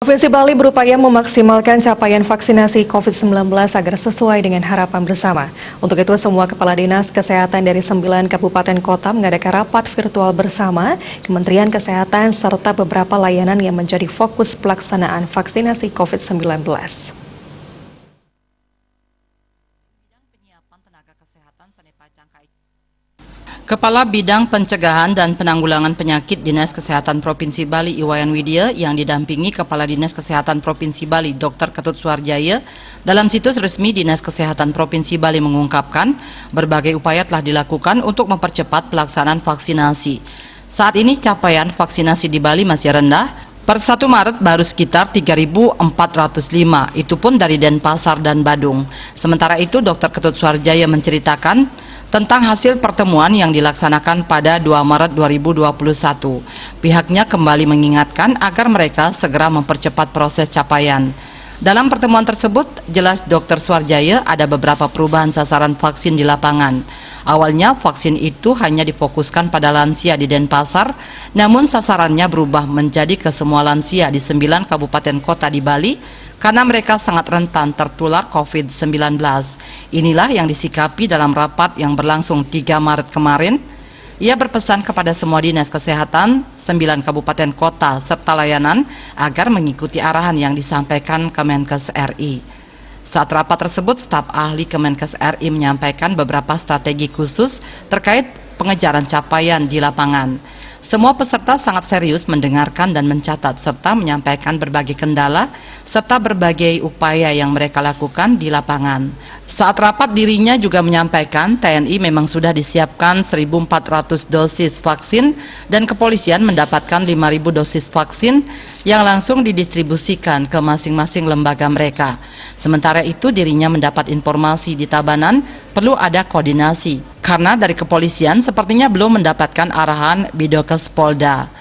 Provinsi Bali berupaya memaksimalkan capaian vaksinasi COVID-19 agar sesuai dengan harapan bersama. Untuk itu, semua kepala dinas kesehatan dari 9 kabupaten kota mengadakan rapat virtual bersama Kementerian Kesehatan serta beberapa layanan yang menjadi fokus pelaksanaan vaksinasi COVID-19. Kepala Bidang Pencegahan dan Penanggulangan Penyakit Dinas Kesehatan Provinsi Bali Iwayan Widya yang didampingi Kepala Dinas Kesehatan Provinsi Bali Dr. Ketut Suarjaya dalam situs resmi Dinas Kesehatan Provinsi Bali mengungkapkan berbagai upaya telah dilakukan untuk mempercepat pelaksanaan vaksinasi. Saat ini capaian vaksinasi di Bali masih rendah. Per 1 Maret baru sekitar 3.405, itu pun dari Denpasar dan Badung. Sementara itu Dr. Ketut Suarjaya menceritakan tentang hasil pertemuan yang dilaksanakan pada 2 Maret 2021. Pihaknya kembali mengingatkan agar mereka segera mempercepat proses capaian. Dalam pertemuan tersebut, jelas Dr. Suarjaya ada beberapa perubahan sasaran vaksin di lapangan. Awalnya vaksin itu hanya difokuskan pada lansia di Denpasar, namun sasarannya berubah menjadi ke semua lansia di 9 kabupaten kota di Bali karena mereka sangat rentan tertular COVID-19. Inilah yang disikapi dalam rapat yang berlangsung 3 Maret kemarin. Ia berpesan kepada semua dinas kesehatan, 9 kabupaten kota, serta layanan agar mengikuti arahan yang disampaikan Kemenkes RI. Saat rapat tersebut, staf ahli Kemenkes RI menyampaikan beberapa strategi khusus terkait pengejaran capaian di lapangan. Semua peserta sangat serius mendengarkan dan mencatat serta menyampaikan berbagai kendala serta berbagai upaya yang mereka lakukan di lapangan. Saat rapat dirinya juga menyampaikan TNI memang sudah disiapkan 1.400 dosis vaksin dan kepolisian mendapatkan 5.000 dosis vaksin yang langsung didistribusikan ke masing-masing lembaga mereka. Sementara itu dirinya mendapat informasi di Tabanan perlu ada koordinasi karena dari kepolisian sepertinya belum mendapatkan arahan Bidokes Polda.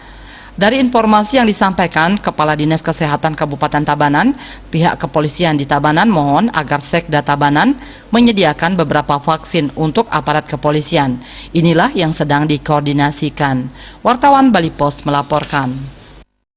Dari informasi yang disampaikan Kepala Dinas Kesehatan Kabupaten Tabanan, pihak kepolisian di Tabanan mohon agar Sekda Tabanan menyediakan beberapa vaksin untuk aparat kepolisian. Inilah yang sedang dikoordinasikan. Wartawan Bali Pos melaporkan.